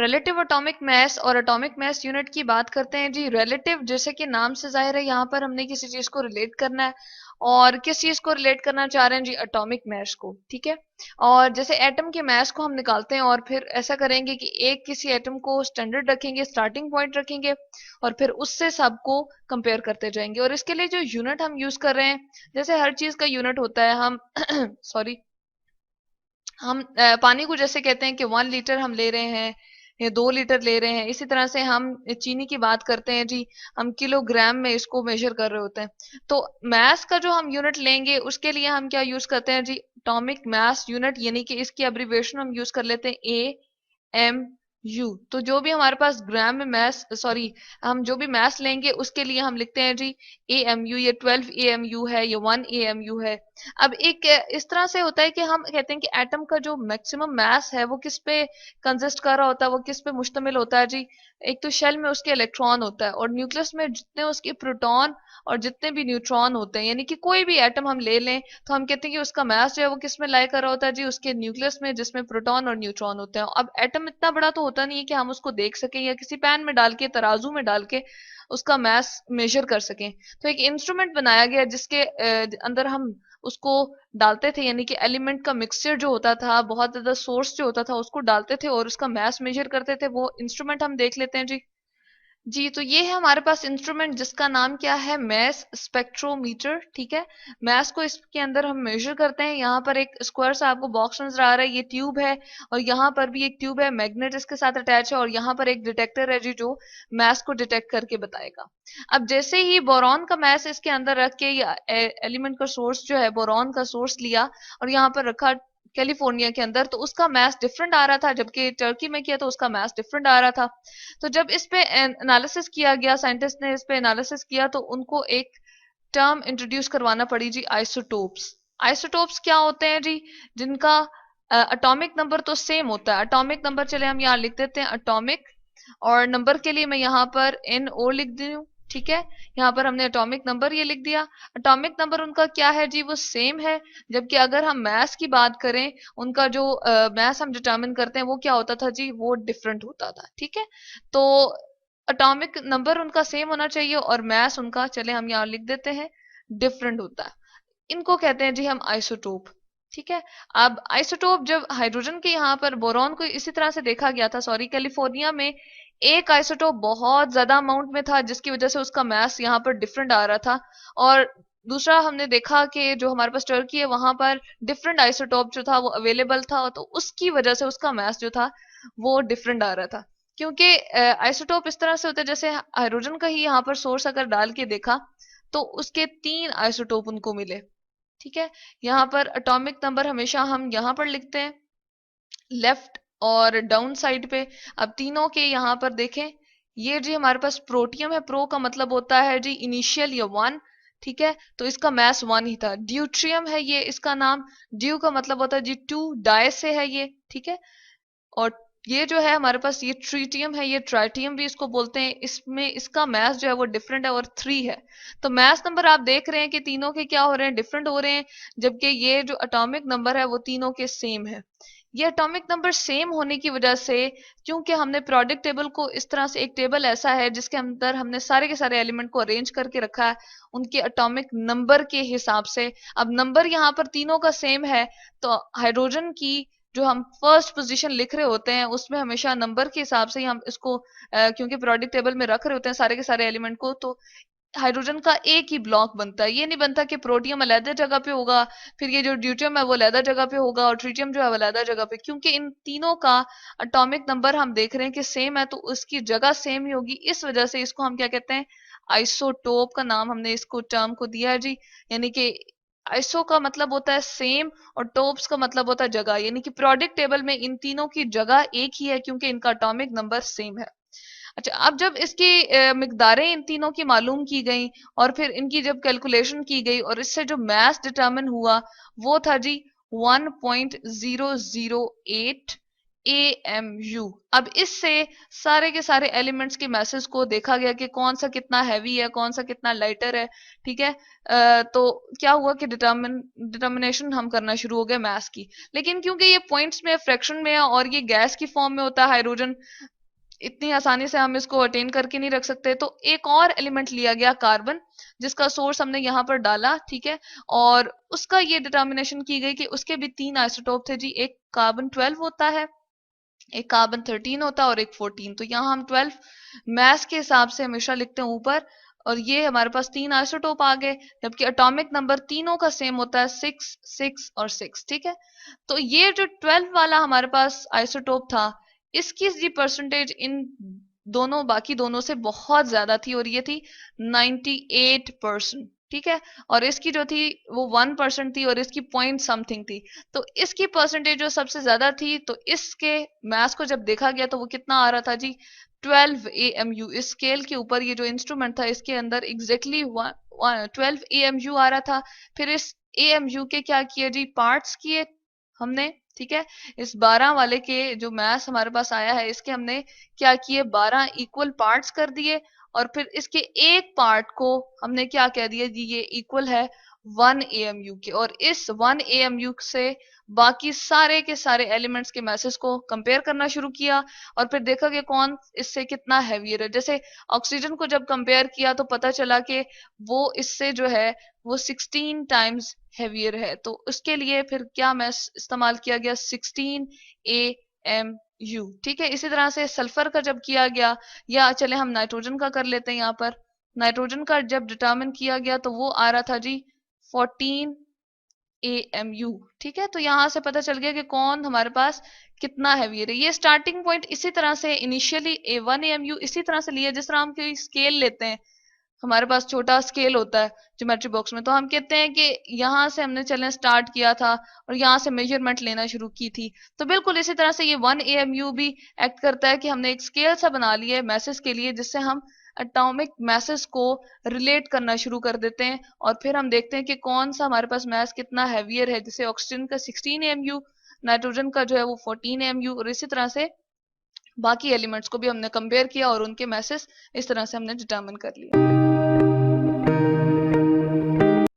Relative atomic mass और atomic mass unit की बात करते हैं जी। रिलेटिव जैसे कि नाम से जाहिर है, यहाँ पर हमने किसी चीज को रिलेट करना है। और किस चीज को रिलेट करना चाह रहे हैं जी? एटॉमिक मास को, ठीक है। और जैसे एटम के मास को हम निकालते हैं और फिर ऐसा करेंगे कि एक किसी एटम को स्टैंडर्ड रखेंगे, स्टार्टिंग पॉइंट रखेंगे, और फिर उससे सबको कंपेयर करते जाएंगे। और इसके लिए जो यूनिट हम यूज कर रहे हैं, जैसे हर चीज का यूनिट होता है, हम सॉरी, हम पानी को जैसे कहते हैं कि 1 लीटर हम ले रहे हैं या 2 लीटर ले रहे हैं, इसी तरह से हम चीनी की बात करते हैं जी, हम किलोग्राम में इसको मेजर कर रहे होते हैं। तो मास का जो हम यूनिट लेंगे उसके लिए हम क्या यूज करते हैं जी? एटॉमिक मास यूनिट, यानी कि इसकी अब्रिविएशन हम यूज कर लेते हैं एम यू। तो जो भी हमारे पास ग्राम में मैस, सॉरी, हम जो भी मैस लेंगे उसके लिए हम लिखते हैं जी ए एम यू। ये 12 AMU है, ये 1 AMU है। अब एक इस तरह से होता है कि हम कहते हैं कि एटम का जो मैक्सिमम मैस है वो किस पे कंसिस्ट कर रहा होता है, वो किस पे मुश्तमिल होता है जी? एक तो शेल में उसके इलेक्ट्रॉन होता है, और न्यूक्लियस में जितने उसके प्रोटॉन और जितने भी न्यूट्रॉन होते हैं, यानी कि कोई भी एटम हम ले लें तो हम कहते हैं कि उसका मास जो है वो किस में लाई कर रहा होता है जी? उसके न्यूक्लियस में, जिसमें प्रोटॉन और न्यूट्रॉन होते हैं। अब एटम इतना बड़ा तो होता नहीं है कि हम उसको देख सकें या किसी पैन में डाल के, तराजू में डाल के उसका मास मेजर कर सकें। तो एक इंस्ट्रूमेंट बनाया गया जिसके अंदर हम उसको डालते थे, यानी कि एलिमेंट का मिक्सचर जो होता था, बहुत ज्यादा सोर्स जो होता था, उसको डालते थे और उसका मास मेजर करते थे। वो इंस्ट्रूमेंट हम देख लेते हैं जी। जी, तो ये है हमारे पास इंस्ट्रूमेंट जिसका नाम क्या है? मैस स्पेक्ट्रोमीटर, ठीक है। मैस को इसके अंदर हम मेजर करते हैं। यहाँ पर एक स्क्वायर सा आपको बॉक्स नजर आ रहा है, ये ट्यूब है, और यहाँ पर भी एक ट्यूब है, मैग्नेट इसके साथ अटैच है, और यहाँ पर एक डिटेक्टर है जी जो मैस को डिटेक्ट करके बताएगा। अब जैसे ही बोरॉन का मैस इसके अंदर रख के, या एलिमेंट का सोर्स जो है बोरॉन का सोर्स लिया और यहाँ पर रखा कैलिफोर्निया के अंदर, तो उसका मैस डिफरेंट आ रहा था, जबकि टर्की में किया तो उसका मैस डिफरेंट आ रहा था। तो जब इस पे एनालिसिस किया गया, साइंटिस्ट ने इस पे एनालिसिस किया, तो उनको एक टर्म इंट्रोड्यूस करवाना पड़ी जी, आइसोटोप्स। आइसोटोप्स क्या होते हैं जी? जिनका एटॉमिक नंबर तो सेम होता है। एटॉमिक नंबर, चले हम यहाँ लिख देते हैं एटॉमिक, और नंबर के लिए मैं यहाँ पर NO लिख दी हूँ, ठीक है। यहाँ पर हमने एटॉमिक नंबर ये लिख दिया। एटॉमिक नंबर उनका क्या है जी? वो सेम है। जबकि अगर हम मैस की बात करें, उनका जो मैस हम डिटरमिन करते हैं वो क्या होता था जी? वो डिफरेंट होता था, ठीक है। तो एटॉमिक नंबर उनका सेम होना चाहिए और मैस उनका, चले हम यहाँ लिख देते हैं, डिफरेंट होता है। इनको कहते हैं जी हम आइसोटोप, ठीक है। अब आइसोटोप, जब हाइड्रोजन के यहाँ पर बोरॉन को इसी तरह से देखा गया था, सॉरी, कैलिफोर्निया में एक आइसोटोप बहुत ज्यादा अमाउंट में था, जिसकी वजह से उसका मास यहाँ पर डिफरेंट आ रहा था। और दूसरा हमने देखा कि जो हमारे पास टर्की है, वहां पर डिफरेंट आइसोटोप जो था वो अवेलेबल था, तो उसकी वजह से उसका मास जो था वो डिफरेंट आ रहा था। क्योंकि आइसोटोप इस तरह से होता है, जैसे हाइड्रोजन का ही यहाँ पर सोर्स अगर डाल के देखा तो उसके 3 आइसोटोप उनको मिले, ठीक है। यहाँ पर एटॉमिक नंबर हमेशा हम यहाँ पर लिखते हैं लेफ्ट और डाउन साइड पे। अब तीनों के यहाँ पर देखें, ये जी हमारे पास प्रोटियम है, प्रो का मतलब होता है जी इनिशियल या 1, ठीक है। तो इसका मास 1 ही था। ड्यूट्रियम है ये इसका नाम, ड्यू का मतलब होता है जी 2, डाई से है ये, ठीक है। और ये जो है हमारे पास, ये ट्रीटियम है, ये ट्राइटियम भी इसको बोलते हैं। इसमें इसका मास जो है वो डिफरेंट है और 3 है। तो मास नंबर आप देख रहे हैं कि तीनों के क्या हो रहे हैं? डिफरेंट हो रहे हैं। जबकि ये जो एटॉमिक नंबर है वो तीनों के सेम है। ये एटॉमिक नंबर सेम होने की वजह से, क्योंकि हमने प्रोडिक्ट टेबल को इस तरह से, एक टेबल ऐसा है जिसके अंदर हमने सारे के सारे एलिमेंट को अरेंज करके रखा है उनके एटॉमिक नंबर के हिसाब से। अब नंबर यहाँ पर तीनों का सेम है, तो हाइड्रोजन की जो हम फर्स्ट पोजीशन लिख रहे होते हैं उसमें हमेशा नंबर के हिसाब से ही हम इसको, क्योंकि प्रोडिक्ट टेबल में रख रहे होते हैं सारे के सारे एलिमेंट को, तो हाइड्रोजन का एक ही ब्लॉक बनता है। ये नहीं बनता कि प्रोटियम अलग जगह पे होगा, फिर ये जो ड्यूटियम है वो अलग जगह पे होगा, और ट्रिटियम जो है वो अलग जगह पे। क्योंकि इन तीनों का एटॉमिक नंबर हम देख रहे हैं कि सेम है, तो उसकी जगह सेम ही होगी। इस वजह से इसको हम क्या कहते हैं? आइसोटोप का नाम हमने इसको टर्म को दिया है जी। यानी कि आइसो का मतलब होता है सेम, और टोप्स का मतलब होता है जगह, यानी कि प्रोडिक्ट टेबल में इन तीनों की जगह एक ही है क्योंकि इनका एटॉमिक नंबर सेम है। अच्छा, अब जब इसकी मिकदारें इन तीनों की मालूम की गई और फिर इनकी जब कैलकुलेशन की गई और इससे जो मास डिटरमिन हुआ वो था जी 1.008 AMU। अब इससे सारे के सारे एलिमेंट्स के मैसेज को देखा गया कि कौन सा कितना हैवी है, कौन सा कितना लाइटर है, ठीक है। तो क्या हुआ कि डिटर्मिनेशन हम करना शुरू हो गए मैथ्स की। लेकिन क्योंकि ये पॉइंट्स में, फ्रैक्शन में है और ये गैस की फॉर्म में होता है हाइड्रोजन, इतनी आसानी से हम इसको अटेन करके नहीं रख सकते। तो एक और एलिमेंट लिया गया कार्बन, जिसका सोर्स हमने यहाँ पर डाला, ठीक है, और उसका ये डिटर्मिनेशन की गई कि उसके भी 3 आइसोटोप थे जी। एक कार्बन 12 होता है, एक कार्बन 13 होता है और एक 14। तो यहाँ हम 12 मैस के हिसाब से हमेशा लिखते हैं ऊपर, और ये हमारे पास 3 आइसोटोप आ गए, जबकि एटॉमिक नंबर तीनों का सेम होता है, 6, 6 और 6, ठीक है। तो ये जो 12 वाला हमारे पास आइसोटोप था, इसकी जी परसेंटेज इन दोनों बाकी दोनों से बहुत ज्यादा थी, और ये थी 98%, ठीक है। और इसकी जो थी वो 1% थी, और इसकी पॉइंट समथिंग थी। तो इसकी परसेंटेज जो सबसे ज्यादा थी, तो इसके मैथ्स को जब देखा गया तो वो कितना आ रहा था जी, 12 AMU। इस स्केल के ऊपर ये जो इंस्ट्रूमेंट था, इसके अंदर एग्जैक्टली 12 AMU आ रहा था। फिर इस AMU के क्या किए जी, पार्ट्स किए हमने, ठीक है। इस 12 वाले के जो मैथ्स हमारे पास आया है, इसके हमने क्या किए, 12 इक्वल पार्ट्स कर दिए, और फिर इसके एक पार्ट को हमने क्या कह दिया जी, ये इक्वल है 1 AMU के। और इस 1 AMU से बाकी सारे के सारे एलिमेंट्स के मैसेज को कंपेयर करना शुरू किया, और फिर देखा कि कौन इससे कितना हैवियर है। जैसे ऑक्सीजन को जब कंपेयर किया तो पता चला कि वो इससे जो है वो 16 टाइम्स हैवियर है। तो उसके लिए फिर क्या मैस इस्तेमाल किया गया, 16 AMU, ठीक है। इसी तरह से सल्फर का जब किया गया, या चले हम नाइट्रोजन का कर लेते हैं। यहाँ पर नाइट्रोजन का जब डिटर्मिन किया गया तो वो आ रहा था जी 14 AMU, ठीक है। तो यहां से पता चल गया कि कौन हमारे पास कितना हैवियर है। ये स्टार्टिंग पॉइंट इसी तरह से इनिशियली A1 AMU इसी तरह से लिया, जिस तरह हम कोई स्केल लेते हैं, हमारे पास छोटा स्केल होता है ज्योमेट्री बॉक्स में, तो हम कहते हैं कि यहाँ से हमने चलना स्टार्ट किया था और यहाँ से मेजरमेंट लेना शुरू की थी। तो बिल्कुल इसी तरह से ये 1 AMU भी एक्ट करता है कि हमने एक स्केल सा बना लिया है मैसेज के लिए, जिससे हम एटॉमिक मैसेज को रिलेट करना शुरू कर देते हैं, और फिर हम देखते हैं कि कौन सा हमारे पास मैस कितना हैवियर है। जैसे ऑक्सीजन का 16 AMU, नाइट्रोजन का जो है वो 14 AMU, और इसी तरह से बाकी एलिमेंट्स को भी हमने कंपेयर किया और उनके मैसेज इस तरह से हमने डिटर्मिन कर लिया।